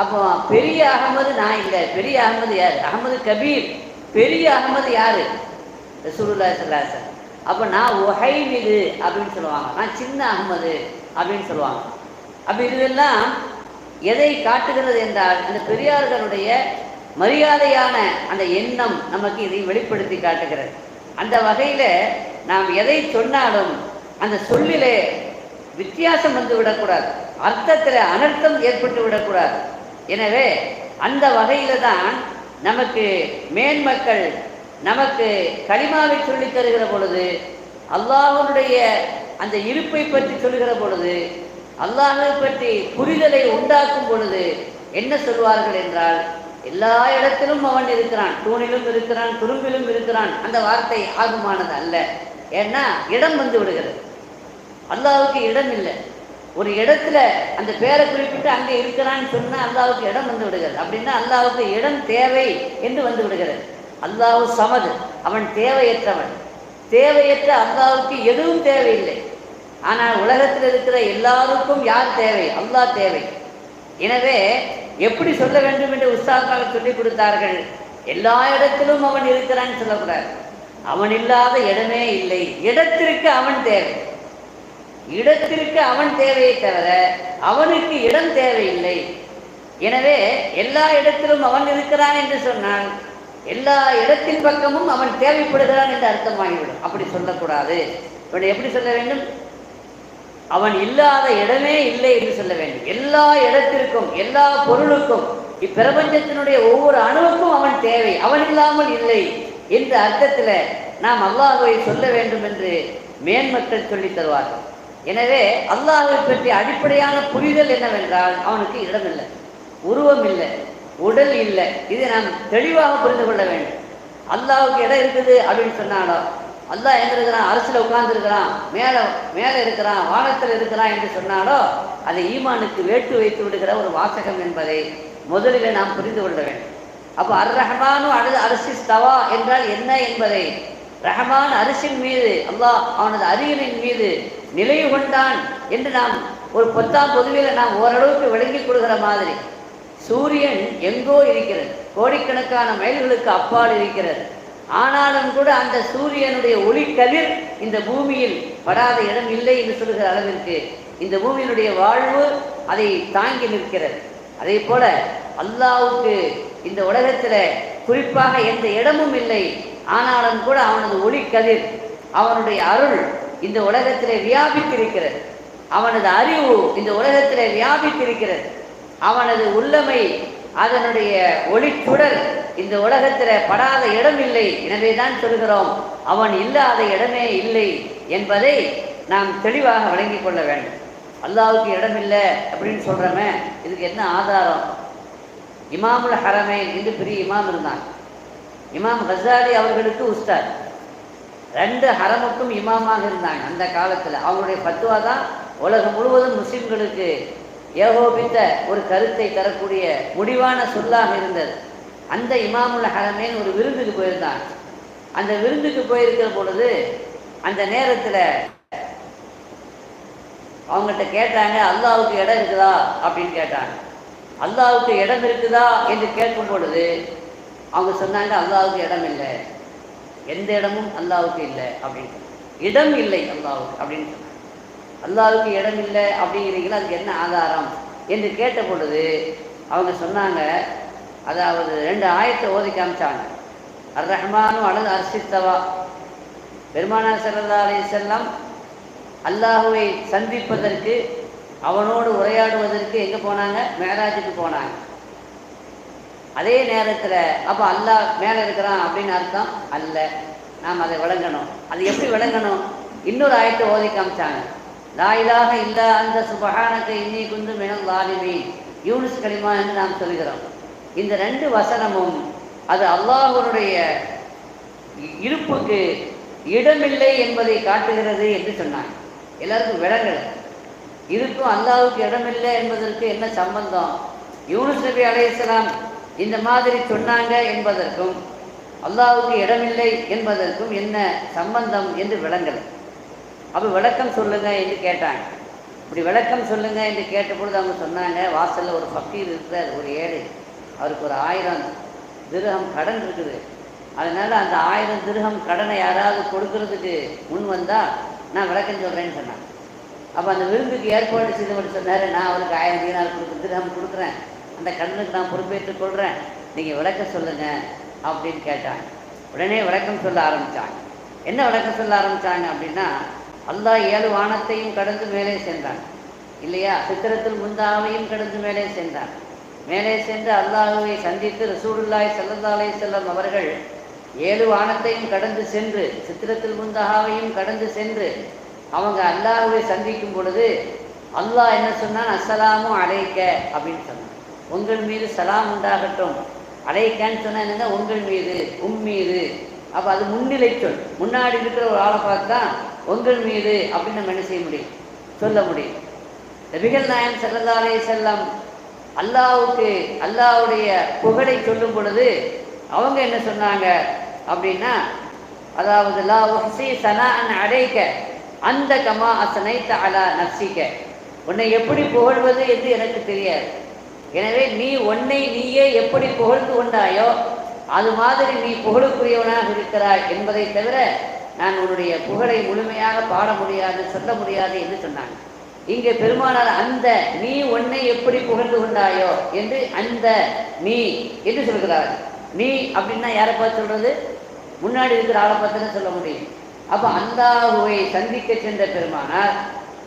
அப்போ பெரிய அகமது நான் இல்லை. பெரிய அகமது யார்? அகமது கபீர். பெரிய அகமது யார்? ரசூலுல்லாஹி ஸல்லல்லாஹு அலைஹி வஸல்லம். அப்போ நான் ஒஹைமிது அப்படின்னு சொல்லுவாங்க, நான் சின்ன அகமது அப்படின்னு சொல்லுவாங்க. அப்போ இதுவெல்லாம் எதை காட்டுகிறது என்றால் அந்த பெரியார்களுடைய மரியாதையான அந்த எண்ணம் நமக்கு இதை வெளிப்படுத்தி காட்டுகிறது. அந்த வகையில் நாம் எதை சொன்னாலும் அந்த சொல்லிலே வித்தியாசம் வந்து விடக்கூடாது, அர்த்தத்தில் அனர்த்தம் ஏற்பட்டு விடக்கூடாது. எனவே அந்த வகையில் தான் நமக்கு மேன்மக்கள் நமக்கு கலிமாவை சொல்லி தருகிற பொழுது, அல்லாஹ்வுடைய அந்த இருப்பை பற்றி சொல்லுகிற பொழுது, அல்லாஹை பற்றி புரிதலை உண்டாக்கும் பொழுது என்ன சொல்வார்கள் என்றால், எல்லா இடத்திலும் அவன் இருக்கிறான், தூணிலும் இருக்கிறான், துரும்பிலும் இருக்கிறான். அந்த வார்த்தை ஆகுமானது அல்ல. ஏன்னா இடம் வந்து விடுகிறது. அல்லாஹ்வுக்கு இடம் இல்லை. ஒரு இடத்துல அந்த பேரை குறிப்பிட்டு அங்கே இருக்கிறான்னு சொன்னால் அல்லாஹ்வுக்கு இடம் வந்து விடுகிறது. அப்படின்னா அல்லாஹ்வுக்கு இடம் தேவை என்று வந்து விடுகிறது. அல்லாஹ் சமது, அவன் தேவையற்றவன். தேவையற்ற அல்லாஹ்வுக்கு எதுவும் தேவையில்லை. ஆனால் உலகத்தில் இருக்கிற எல்லாருக்கும் யார் தேவை? அல்லாஹ் தேவை. எனவே எப்படி சொல்ல வேண்டும் என்று உஸ்தாத்மார்கள் சொல்லிக் கொடுத்தார்கள். எல்லா இடத்திலும் அவன் இருக்கிறான்னு சொல்லக்கூடாது. அவன் இல்லாத இடமே இல்லை. இடத்திற்கு அவன் தேவை, இடத்திற்கு அவன் தேவையை தவிர அவனுக்கு இடம் தேவையில்லை. எனவே எல்லா இடத்திலும் அவன் இருக்கிறான் என்று சொன்னால் எல்லா இடத்தின் பக்கமும் அவன் தேவைப்படுகிறான் என்று அர்த்தமாகிவிடும். அப்படி சொல்லக்கூடாது. இவனை எப்படி சொல்ல வேண்டும்? அவன் இல்லாத இடமே இல்லை என்று சொல்ல வேண்டும். எல்லா இடத்திற்கும், எல்லா பொருளுக்கும், இப்பிரபஞ்சத்தினுடைய ஒவ்வொரு அணுவுக்கும் அவன் தேவை, அவன் இல்லாமல் இல்லை என்ற அர்த்தத்தில் நாம் அல்லாஹ்வை சொல்ல வேண்டும் என்று மேன்மக்கள் சொல்லித் தருவார்கள். எனவே அல்லாஹ்வை பற்றி அடிப்படையான புரிதல் என்னவென்றால், அவனுக்கு இடம் இல்லை, உருவம் இல்லை, உடல் இல்லை. இதை நாம் தெளிவாக புரிந்து கொள்ள வேண்டும். அல்லாஹ்வுக்கு இடம் இருக்குது அப்படின்னு சொன்னாலோ, அல்லாஹ் எங்கே இருக்கிறான்? அரசில் உட்கார்ந்துருக்கிறான், மேலே இருக்கிறான், வானத்தில் இருக்கிறான் என்று சொன்னாலோ அதை ஈமானுக்கு வேட்டு வைத்து விடுகிற ஒரு வாசகம் என்பதை முதலில் நாம் புரிந்து கொள்ள வேண்டும். அப்போ அர் ரஹ்மானு அல்லது அரிசிஸ் தவா என்றால் என்ன என்பதை, ரஹ்மான் அரிசின் மீது, அல்லாஹ் அவனது அரியணையின் மீது நிலைவு கொண்டான் என்று நாம் ஒரு 10ஆம் பொதுவில் நாம் ஓரளவுக்கு விளங்கிக் கொள்கிற மாதிரி, சூரியன் எங்கோ இருக்கிறது, கோடிக்கணக்கான மைல்களுக்கு அப்பால் இருக்கிறது. ஆனாலும் கூட அந்த சூரியனுடைய ஒளிக்கதிர் இந்த பூமியில் படாத இடம் இல்லை என்று சொல்கிற அளவிற்கு இந்த பூமியினுடைய வாழ்வு அதை தாங்கி நிற்கிறது. அதே போல அல்லாஹ்வுக்கு இந்த உலகத்தில் குறிப்பாக எந்த இடமும் இல்லை. ஆனாலும் கூட அவனது ஒளிக்கதிர், அவனுடைய அருள் இந்த உலகத்தில் வியாபித்திருக்கிறது. அவனது அறிவு இந்த உலகத்தில் வியாபித்திருக்கிறது. அவனது உள்ளமை, அதனுடைய ஒளிச்சுடர் இந்த உலகத்தில் படாத இடம் இல்லை. எனவே தான் சொல்கிறோம், அவன் இல்லாத இடமே இல்லை என்பதை நாம் தெளிவாக விளங்கிக் கொள்ள வேண்டும். அல்லாஹ்வுக்கு இடம் இல்லை அப்படின்னு சொல்கிறோமே, இதுக்கு என்ன ஆதாரம்? இமாமுல் ஹரமைன் என்று பெரிய இமாம் இருந்தாங்க. இமாம் கசாலி அவர்களுக்கு உஸ்தாத், 2 ஹரமுக்கும் இமாமாக இருந்தாங்க அந்த காலத்தில். அவங்களுடைய ஃபத்வா தான் உலகம் முழுவதும் முஸ்லிம்களுக்கு ஏகோபித்த ஒரு கருத்தை தரக்கூடிய முடிவான சொல்லாக இருந்தது. அந்த இமாமுல் ஹரமைன் ஒரு விருந்துக்கு போயிருந்தாங்க. அந்த விருந்துக்கு போயிருக்கிற பொழுது அந்த நேரத்தில் அவங்ககிட்ட கேட்டாங்க, அல்லாஹ்வுக்கு இடம் இருக்குதா அப்படின்னு கேட்டாங்க. அல்லாஹ்வுக்கு இடம் இருக்குதா என்று கேட்கும் பொழுது அவங்க சொன்னாங்க, அல்லாஹ்வுக்கு இடம் இல்லை, எந்த இடமும் அல்லாஹ்வுக்கு இல்லை அப்படின்னு. இடம் இல்லை அல்லாஹ்வுக்கு அப்படின்னு சொன்னாங்க. அல்லாஹ்வுக்கு இடம் இல்லை அப்படிங்கிறீங்களா, அதுக்கு என்ன ஆதாரம் என்று கேட்ட பொழுது அவங்க சொன்னாங்க, அதாவது 2 ஆயத்தை ஓதி காமிச்சாங்க. அர் ரஹ்மானு அலல் அர்ஷிஸ்தவா. பெருமானார் ஸல்லல்லாஹு அலைஹி வஸல்லம் அல்லாஹுவை சந்திப்பதற்கு, அவனோடு உரையாடுவதற்கு எங்கே போனாங்க? மேராஜுக்கு போனாங்க. அதே நேரத்தில் அப்போ அல்லாஹ் மேலே இருக்கிறான் அப்படின்னு அர்த்தம் அல்ல. நாம் அதை விளங்கணும். அது எப்படி விளங்கணும்? இன்னொரு ஆயத்தை ஓதி காமிச்சாங்க. லா இலாஹ இல்லா அன்த சுப்ஹானக இன்னீ குன்து மினல் ஸாலிமீன். யூனுஸ் கலிமா என்று நாம் சொல்கிறோம். இந்த 2 வசனமும் அது அல்லாஹ்வுடைய இருப்புக்கு இடமில்லை என்பதை காட்டுகிறது என்று சொன்னாங்க. எல்லாருக்கும் விளங்கல. இதுக்கும் அல்லாஹ்வுக்கு இடமில்லை என்பதற்கு என்ன சம்பந்தம்? யூனுஸ் நபி அலைஹிஸ்ஸலாம் இந்த மாதிரி சொன்னாங்க என்பதற்கும் அல்லாஹ்வுக்கு இடமில்லை என்பதற்கும் என்ன சம்பந்தம் என்று விளங்கலை. அப்போ விளக்கம் சொல்லுங்க என்று கேட்டாங்க. இப்படி விளக்கம் சொல்லுங்க என்று கேட்ட பொழுது அவங்க சொன்னாங்க, வாசலில் ஒரு ஃபக்கீர் இருக்கிறார், ஒரு ஏழை, அவருக்கு ஒரு 1000 திர்ஹம் கடன் இருக்குது. அதனால் அந்த 1000 திர்ஹம் கடனை யாராவது கொடுக்கறதுக்கு முன் வந்தால் நான் விளக்கம் சொல்கிறேன்னு சொன்னாங்க. அப்போ அந்த விருந்துக்கு ஏற்பாடு செய்தவர் சொன்னார், நான் அவருக்கு 1000 தீனார் திர்ஹம் கொடுக்குறேன், அந்த கடனுக்கு நான் பொறுப்பேற்றுக் கொள்கிறேன், நீங்கள் விளக்கம் சொல்லுங்கள் அப்படின்னு கேட்டாங்க. உடனே விளக்கம் சொல்ல ஆரம்பித்தாங்க. என்ன விளக்கம் சொல்ல ஆரம்பித்தாங்க அப்படின்னா, அல்லாஹ் 7 வானத்தையும் கடந்து மேலே சென்றான் இல்லையா, சித்திரத்தில் முந்தாவையும் கடந்து மேலே சென்றான். மேலே சென்று அல்லாஹுவை சந்தித்து ரசூலுல்லாஹி ஸல்லல்லாஹு அலைஹி வஸல்லம் அவர்கள் 7 வானத்தையும் கடந்து சென்று சித்திரத்தில் முந்தாவையும் கடந்து சென்று அவங்க அல்லாஹுவை சந்திக்கும் பொழுது அல்லாஹ் என்ன சொன்னான்? அஸ்ஸலாமு அலைக்க அப்படின்னு சொன்னான். உங்கள் மீது சலாம் உண்டாகட்டும். அலைக்கான்னு சொன்னால் என்னங்க? உங்கள் மீது, மீது. அப்போ அது முன்னிலை சொல். முன்னாடி இருக்கிற ஒரு ஆளை பார்த்து தான் உங்கள் மீது அப்படின்னு நம்ம என்ன செய்ய முடியும்? சொல்ல முடியும். நபிகள் நாயகம் ஸல்லல்லாஹு அலைஹி வஸல்லம் அல்லாஹ்வுக்கு அல்லாஹ்வுடைய புகழை சொல்லும் பொழுது அவங்க என்ன சொன்னாங்க அப்படின்னா, அதாவது லா உஹ்ஸி ஸனாஅன் அலைக்க அந்த கமா அஸ்னைத அலா நஃப்ஸிக. உன்னை எப்படி புகழ்வது என்று எனக்கு தெரியாது. எனவே நீ உன்னை நீயே எப்படி புகழ்ந்து கொண்டாயோ அது மாதிரி நீ புகழுக்குரியவனாக இருக்கிறாய் என்பதை தவிர நான் உன்னுடைய புகழை முழுமையாக பாட முடியாது, சொல்ல முடியாது என்று சொன்னாங்க. இங்கே பெருமானார் அந்த நீ உன்னை எப்படி புகழ்ந்து கொண்டாயோ என்று அந்த நீ என்று சொல்கிறார். நீ அப்படின்னா யாரை பார்த்து சொல்றது? முன்னாடி இருக்கிற ஆளை பார்த்துன்னு சொல்ல முடியும். அப்போ அல்லாஹுவை சந்திக்க சென்ற பெருமானார்,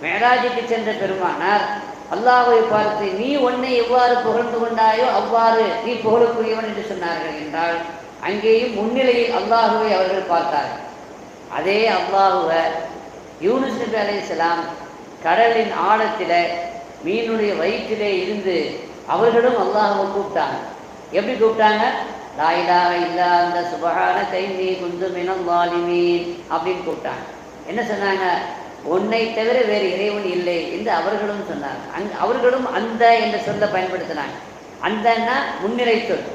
மேராஜுக்கு சென்ற பெருமானார் அல்லாஹுவை பார்த்து நீ உன்னை எவ்வாறு புகழ்ந்து கொண்டாயோ அவ்வாறு நீ புகழுக்குரியவன் என்று சொன்னார்கள் என்றால் அங்கேயும் முன்னிலையில் அல்லாஹுவை அவர்கள் பார்த்தார்கள். அதே அல்லாஹுவை யூனுஸ் நபி அலைஹிஸ்ஸலாம் கடலின் ஆழத்தில் மீனுடைய வயிற்றிலே இருந்து அவர்களும் அல்லாஹுவை கூப்பிட்டாங்க. எப்படி கூப்பிட்டாங்க? லா இலாஹ இல்லா அன்த சுப்ஹானக இன்னீ குன்து மினல் ஸாலிமீன் அப்படின்னு கூப்பிட்டாங்க. என்ன சொன்னாங்க? உன்னை தவிர வேறு இறைவன் இல்லை என்று அவர்களும் சொன்னாங்க. அவர்களும் அந்த என்ற சொல்ல பயன்படுத்தினாங்க. அந்தன்னா முன்னிலை சொல்.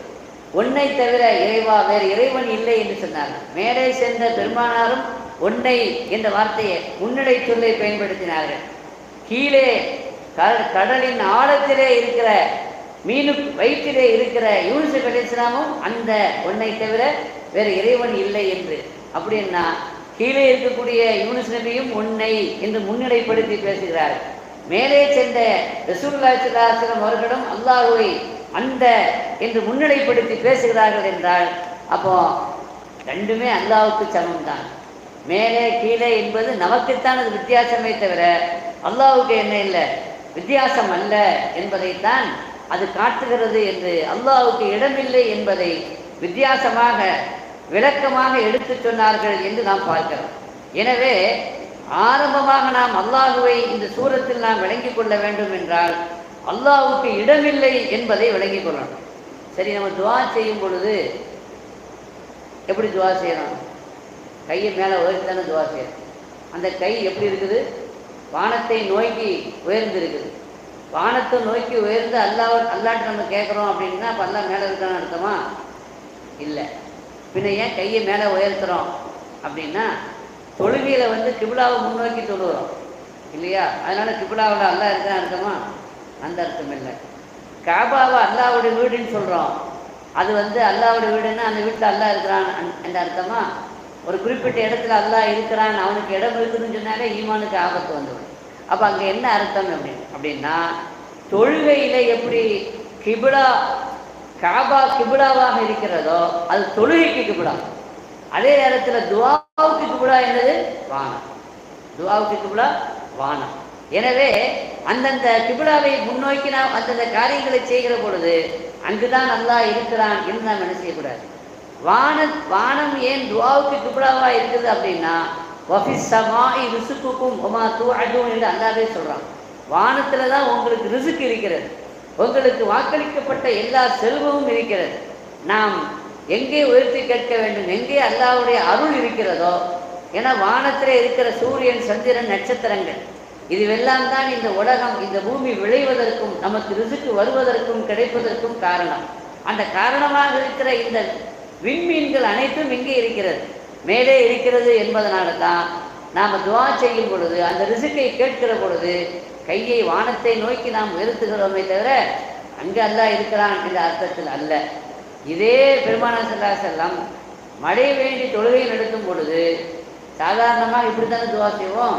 உன்னை தவிர இறைவா வேறு இறைவன் இல்லை என்று சொன்னாங்க. மேலே சென்ற பெருமானாரும் உன்னை என்ற வார்த்தையை முன்னிலை சொல்லை பயன்படுத்தினார்கள். கீழே கடலின் ஆழத்திலே இருக்கிற மீனு வயிற்றிலே இருக்கிற யூனுஸ் அலைஹிஸ்ஸலாமும் அந்த உன்னை தவிர வேறு இறைவன் இல்லை என்று. அப்படின்னா கீழே இருக்கக்கூடிய யூனுஸ் நபியும் உன்னை என்று முன்னிலைப்படுத்தி பேசுகிறார். மேலே சென்ற ரசூலுல்லாஹி ஸல்லல்லாஹு அலைஹி வஸல்லம் அவர்களும் அல்லாஹ்வை அந்த என்று முன்னிலைப்படுத்தி பேசுகிறார்கள் என்றால் அப்போ ரெண்டுமே அல்லாஹ்வுக்கு சமம் தான். மேலே கீழே என்பது நமக்குத்தான் அது வித்தியாசமே தவிர அல்லாஹ்வுக்கு என்ன இல்லை, வித்தியாசம் அல்ல என்பதைத்தான் அது காட்டுகிறது என்று அல்லாஹ்வுக்கு இடமில்லை என்பதை வித்தியாசமாக விளக்கமாக எடுத்து சொன்னார்கள் என்று நாம் பார்க்கிறோம். எனவே ஆரம்பமாக நாம் அல்லாஹுவை இந்த சூரத்தில் நாம் விளங்கிக் கொள்ள வேண்டும் என்றால் அல்லாஹ்வுக்கு இடமில்லை என்பதை விளங்கிக் கொள்ளணும். சரி, நம்ம துவா செய்யும் பொழுது எப்படி துவா செய்யணும்? கையை மேலே உயர்த்தான துவா செய்யணும். அந்த கை எப்படி இருக்குது? வானத்தை நோக்கி உயர்ந்து இருக்குது. வானத்தை நோக்கி உயர்ந்து அல்லாட்ட நம்ம கேட்குறோம் அப்படின்னா அப்போ அல்லாஹ் மேலே இருக்கான்னு அர்த்தமா? இல்லை. பின்ன ஏன் கையை மேலே உயர்த்துறோம் அப்படின்னா தொழுகையில் கிபிலாவை முன்னோக்கி தொழுகிறோம். இல்லையா? அதனால கிபிலாவில் அல்லாஹ் இருக்கிறான் அர்த்தமா? அந்த அர்த்தம் இல்லை. காபாவை அல்லாஹ்வுடைய வீடுன்னு சொல்கிறோம். அது அல்லாஹ்வுடைய வீடுன்னா அந்த வீட்டில் அல்லாஹ் இருக்கிறான் என்ற அர்த்தமா? ஒரு குறிப்பிட்ட இடத்துல அல்லாஹ் இருக்கிறான், அவனுக்கு இடம் இருக்குதுன்னு சொன்னாலே ஈமானுக்கு ஆபத்து வந்துடும். அப்போ அங்கே என்ன அர்த்தம் அப்படின்னா, தொழுகையில் எப்படி கிபிலா காபா கிபிலாவாக இருக்கிறதோ அது தொழுகைக்கு கிபிலா. அதே நேரத்தில் துஆவுக்கு கிபிலா என்னது? வானம். துஆவுக்கு கிபிலா வானம். எனவே அந்தந்த கிபிலாவை முன்னோக்கி நாம் அந்தந்த காரியங்களை செய்கிற பொழுது அங்குதான் அல்லாஹ் இருக்கிறான் என்று நாம் என்ன செய்யக்கூடாது. வானம் ஏன் துஆவுக்கு கிபிலாவா இருக்குது அப்படின்னா, வஃபிஸ் ஸமாஇ ரிஸ்குக்கும் வமா துஅதுன் என்று அல்லாஹ்வே சொல்றான். வானத்துல தான் உங்களுக்கு ரிஸ்க் இருக்கிறது, உங்களுக்கு வாக்களிக்கப்பட்ட எல்லா செல்வமும் இருக்கிறது. நாம் எங்கே உயர்த்தி கேட்க வேண்டும், எங்கே அல்லாஹ்வுடைய அருள் இருக்கிறதோ, ஏன்னா வானத்திலே இருக்கிற சூரியன், சந்திரன், நட்சத்திரங்கள் இதுவெல்லாம் தான் இந்த உலகம், இந்த பூமி விளைவதற்கும் நமக்கு ரிஸ்க் வருவதற்கும் கிடைப்பதற்கும் காரணம். அந்த காரணமாக இருக்கிற இந்த விண்மீன்கள் அனைத்தும் எங்கே இருக்கிறது? மேலே இருக்கிறது என்பதனால தான் நாம் துஆ செய்யும் பொழுது, அந்த ரிஸ்கை கேட்கிற பொழுது கையை வானத்தை நோக்கி நாம் உயர்த்துகிறோமே தவிர அங்கே அல்லாஹ் இருக்கிறான் என்ற அர்த்தத்தில் அல்ல. இதே பெருமானார் ஸல்லல்லாஹு அலைஹி வஸல்லம் மழை வேண்டி தொழுகை நடத்தும் பொழுது சாதாரணமாக இப்படி தானே துஆ செய்வோம்.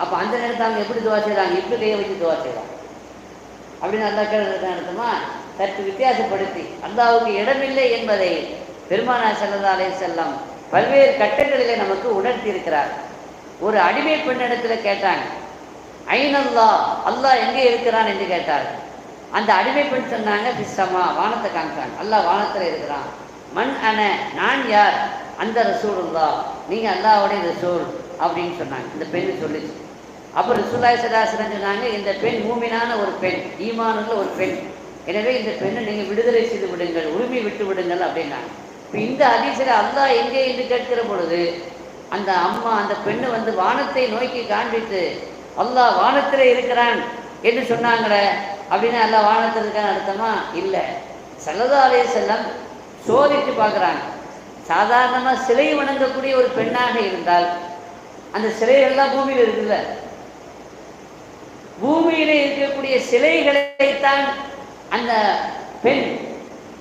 அப்போ அந்த நேரத்தில் அவங்க எப்படி துஆ செய்கிறாங்க? இப்படி கையை வச்சு துஆ செய்கிறாங்க அப்படின்னு அல்லாஹ் கேட்கறதுக்கு அர்த்தமா? சற்று வித்தியாசப்படுத்தி அல்லாஹ்வுக்கு இடமில்லை என்பதை பெருமானார் ஸல்லல்லாஹு அலைஹி வஸல்லம் பல்வேறு கட்டங்களிலே நமக்கு உணர்த்தி இருக்கிறார். ஒரு அடிமை பெண்ணிடத்தில் கேட்டாங்க, ஐனல்லாஹ், அல்லாஹ் எங்கே இருக்கிறான் என்று கேட்டார்கள். அந்த அடிமை பெண் சொன்னாங்க, பிஸ்ஸமா, வானத்தை காமிச்சாங்க. அல்லாஹ் வானத்தில் இருக்கிறான். மன் அன, நான் யார்? அந்த ரசூலுல்லாஹ், நீங்கள் அல்லாஹ்வுடைய ரசூல் அப்படின்னு சொன்னாங்க. இந்த பெண்ணு சொல்லிச்சு. அப்போ ரசூலுல்லாஹி ஸல்லல்லாஹு அலைஹி வஸல்லம் சொன்னாங்க, இந்த பெண் மூமினான ஒரு பெண், ஈமானுள்ள ஒரு பெண், எனவே இந்த பெண்ணை நீங்கள் விடுதலை செய்து விடுங்கள், உரிமை விட்டு விடுங்கள் அப்படின்னாங்க. இப்போ இந்த ஹதீஸில் அல்லாஹ் எங்கே என்று கேட்கிற பொழுது அந்த அம்மா, அந்த பெண்ணு வானத்தை நோக்கி காண்பித்து அல்லாஹ் வானத்திலே இருக்கிறான் என்று சொன்னாங்களே, அப்படின்னு அல்லாஹ் வானத்தில் இருக்கான்னு அர்த்தமா? இல்லை. ஸல்லல்லாஹு அலைஹி வஸல்லம் சோதித்து பார்க்குறாங்க. சாதாரணமாக சிலை வணங்கக்கூடிய ஒரு பெண்ணாக இருந்தால் அந்த சிலைகள்லாம் பூமியில் இருக்குல்ல, பூமியிலே இருக்கக்கூடிய சிலைகளைத்தான் அந்த பெண்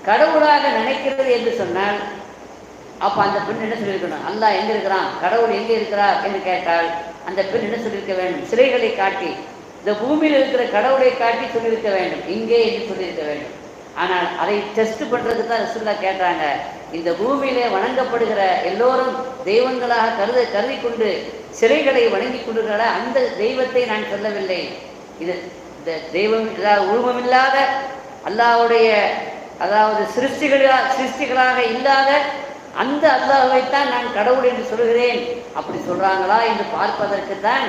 கடவுளாக நினைக்கிறது என்று சொன்னால், அப்போ அந்த பெண் என்ன சொல்லியிருக்கணும்? அல்லாஹ் எங்கே இருக்கிறான், கடவுள் எங்கே இருக்கிறார் என்று கேட்டால் அந்த பெண் என்ன சொல்லியிருக்க வேண்டும்? சிலைகளை காட்டி, இந்த பூமியில் இருக்கிற கடவுளை காட்டி சொல்லியிருக்க வேண்டும், இங்கே என்று சொல்லியிருக்க வேண்டும். ஆனால் அதை டெஸ்ட் பண்ணுறதுக்கு தான் ரசூலுல்லாஹ் கேட்டாங்க. இந்த பூமியிலே வணங்கப்படுகிற எல்லோரும் தெய்வங்களாக கருதி கொண்டு சிலைகளை வணங்கி கொண்டிருக்கிற அந்த தெய்வத்தை நான் சொல்லவில்லை. இது இந்த தெய்வம் உருவமில்லாத அல்லாஹ்வுடைய, அதாவது சிருஷ்டிகளாக இல்லாத அந்த அல்லாஹ்வைத்தான் நான் கடவுள் என்று சொல்கிறேன். அப்படி சொல்கிறாங்களா என்று பார்ப்பதற்கு தான்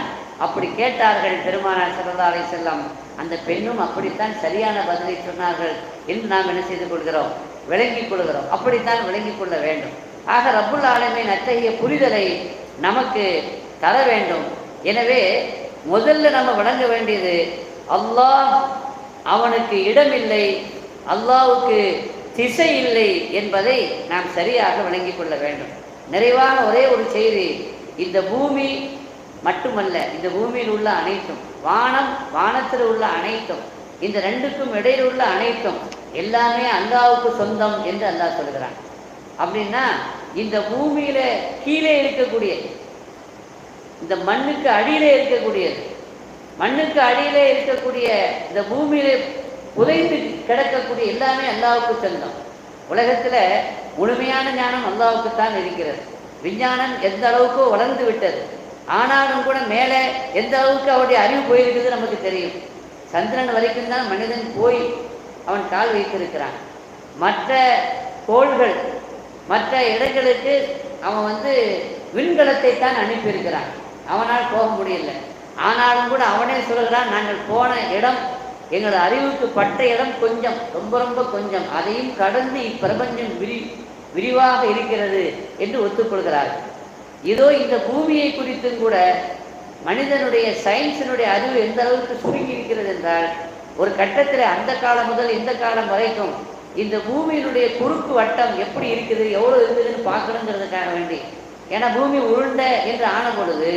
அப்படி கேட்டார்கள் பெருமானார் ஸல்லல்லாஹு அலைஹி வஸல்லம். அந்த பெண்ணும் அப்படித்தான் சரியான பதிலை சொன்னார்கள் என்று நாம் என்ன செய்து கொள்கிறோம்? விளங்கிக் கொள்கிறோம். அப்படித்தான் விளங்கிக் கொள்ள வேண்டும். ஆக ரப்புல் ஆலமீன் அத்தகைய புரிதலை நமக்கு தர வேண்டும். எனவே முதல்ல நம்ம வழங்க வேண்டியது, அல்லாஹ் அவனுக்கு இடமில்லை, அல்லாஹ்வுக்கு திசை இல்லை என்பதை நாம் சரியாக விளங்கிக் கொள்ள வேண்டும். நிறைவான ஒரே ஒரு செய்தி, இந்த பூமி மட்டுமல்ல, இந்த பூமியில் உள்ள அனைத்தும், வானத்தில் உள்ள அனைத்தும், இந்த ரெண்டுக்கும் இடையில் உள்ள அனைத்தும் எல்லாமே அல்லாஹ்வுக்கு சொந்தம் என்று அல்லாஹ் சொல்கிறான். அப்படின்னா இந்த பூமியில கீழே இருக்கக்கூடிய, இந்த மண்ணுக்கு அடியிலே இருக்கக்கூடியது, மண்ணுக்கு அடியிலே இருக்கக்கூடிய இந்த பூமியிலே புதைந்து கிடக்கக்கூடிய எல்லாமே அல்லாஹ்வுக்கு சொந்தம். உலகத்தில் முழுமையான ஞானம் அல்லாஹ்வுக்குத்தான் இருக்கிறது. விஞ்ஞானம் எந்த அளவுக்கோ வளர்ந்து விட்டது, ஆனாலும் கூட மேலே எந்த அளவுக்கு அவருடைய அறிவு போயிருக்குது நமக்கு தெரியும். சந்திரன் வரைக்கும் தான் மனிதன் போய் அவன் கால் வைத்திருக்கிறான். மற்ற கோள்கள், மற்ற இடங்களுக்கு அவன் விண்கலத்தை தான் அனுப்பியிருக்கிறான். அவனால் போக முடியல. ஆனாலும் கூட அவனே சொல்கிறான், நாங்கள் போன இடம், எங்கள் அறிவுக்கு பட்ட இடம் கொஞ்சம், ரொம்ப ரொம்ப கொஞ்சம், அதையும் கடந்து இப்பிரபஞ்சம் விரிவாக இருக்கிறது என்று ஒத்துக்கொள்கிறார்கள். இதோ இந்த பூமியை குறித்தும் கூட மனிதனுடைய சயின்ஸினுடைய அறிவு எந்த அளவுக்கு சுருங்கி இருக்கிறது என்றால், ஒரு கட்டத்தில் அந்த காலம் முதல் இந்த காலம் வரைக்கும் இந்த பூமியினுடைய குறுக்கு வட்டம் எப்படி இருக்குது, எவ்வளோ இருக்குதுன்னு பார்க்கணுங்கிறதுக்காக வேண்டி, ஏன்னா பூமி உருண்டை என்று ஆன பொழுது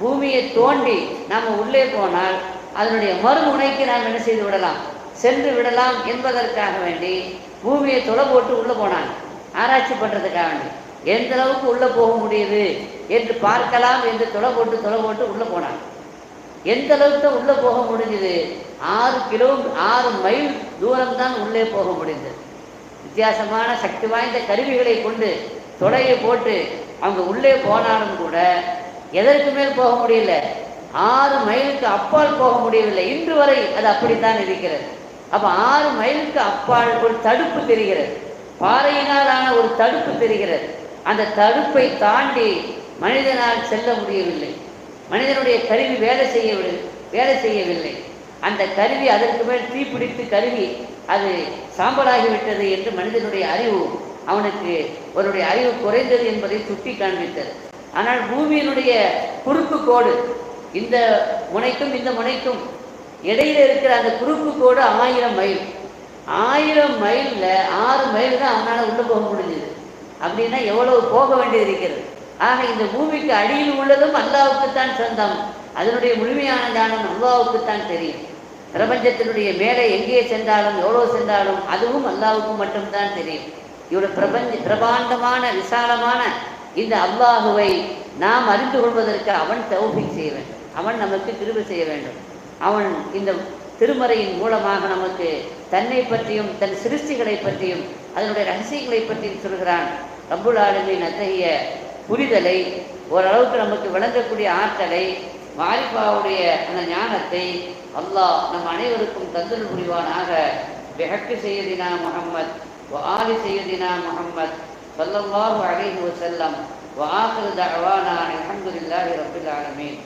பூமியை தோண்டி நாம் உள்ளே போனால் அதனுடைய மறுமுனைக்கு நாம் என்ன செய்து விடலாம், சென்று விடலாம் என்பதற்காக வேண்டி பூமியை தொலை போட்டு உள்ளே போனாங்க. ஆராய்ச்சி பண்ணுறதுக்காக வேண்டி எந்த அளவுக்கு உள்ளே போக முடியுது என்று பார்க்கலாம் என்று தொலை போட்டு உள்ளே போனாங்க. எந்த அளவுக்கு தான் உள்ளே போக முடிஞ்சது? 6 மைல் தூரம்தான் உள்ளே போக முடிந்தது. வித்தியாசமான சக்தி வாய்ந்த கருவிகளை கொண்டு தொலையை போட்டு அவங்க உள்ளே போனாலும் கூட எதற்கு மேல் போக முடியல, 6 மைலுக்கு அப்பால் போக முடியவில்லை. இன்று வரை அது அப்படித்தான் இருக்கிறது. அப்போ 6 மைலுக்கு அப்பால் ஒரு தடுப்பு தெரிகிறது, பாறையினாலான ஒரு தடுப்பு தெரிகிறது. அந்த தடுப்பை தாண்டி மனிதனால் செல்ல முடியவில்லை. மனிதனுடைய கருவி வேலை செய்யவில்லை. அந்த கருவி அதற்கு மேல் தீப்பிடித்து கருவி அது சாம்பலாகிவிட்டது என்று மனிதனுடைய அறிவு, அவனுக்கு அவருடைய அறிவு குறைந்தது என்பதை சுட்டி காண்பித்தது. ஆனால் பூமியினுடைய குறுக்கு கோடு, இந்த முனைக்கும் இந்த முனைக்கும் இடையில இருக்கிற அந்த குறுக்கு கோடு 1000 மைல். 1000 மைலில் 6 மைல் தான் அவனால் உள்ளே போக முடிஞ்சது. அப்படின்னா எவ்வளவு போக வேண்டியது இருக்கிறது. ஆக இந்த பூமிக்கு அடியில் உள்ளதும் அல்லாஹ்வுக்குத்தான் சொந்தம். அதனுடைய முழுமையான ஞானம் அல்லாஹ்வுக்குத்தான் தெரியும். பிரபஞ்சத்தினுடைய மேலே எங்கே சென்றாலும் எவ்வளோ சென்றாலும் அதுவும் அல்லாஹ்வுக்கு மட்டும்தான் தெரியும். இவ்வளவு பிரபாண்டமான விசாலமான இந்த அல்லாஹுவை நாம் அறிந்து கொள்வதற்கு அவன் தௌஃபீக் செய்ய வேண்டும், அவன் நமக்கு கிருபை செய்ய வேண்டும். அவன் இந்த திருமறையின் மூலமாக நமக்கு தன்னை பற்றியும் தன் சிருஷ்டிகளை பற்றியும் அதனுடைய ரகசியங்களை பற்றியும் சொல்கிறான். ரப்புல் ஆலமீன் அத்தகைய புரிதலை, ஓரளவுக்கு நமக்கு விளங்கக்கூடிய ஆற்றலை, மாரிஃபாவுடைய அந்த ஞானத்தை அல்லாஹ் நம் அனைவருக்கும் தந்தல் புரிவானாக. பிஹக்கி சய்யிதினா முஹம்மத் வ ஆலி சய்யிதினா முஹம்மத் ஸல்லல்லாஹு அலைஹி வஸல்லம் வ ஆகிரு தஅவானா அல்ஹம்துலில்லாஹி ரப்பில் ஆலமீன்.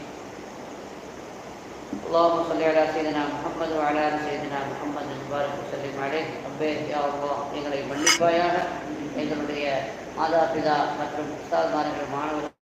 اللهم صل على سيدنا محمد وعلى ال سيدنا محمد وبارك وسلم عليه. ரப்பே யா அல்லாஹ், எங்களை மன்னிப்பாயாக. எங்களுடைய மாதா பிதா மற்றும் உஸ்தாத்மார்கள் மாணவர்கள்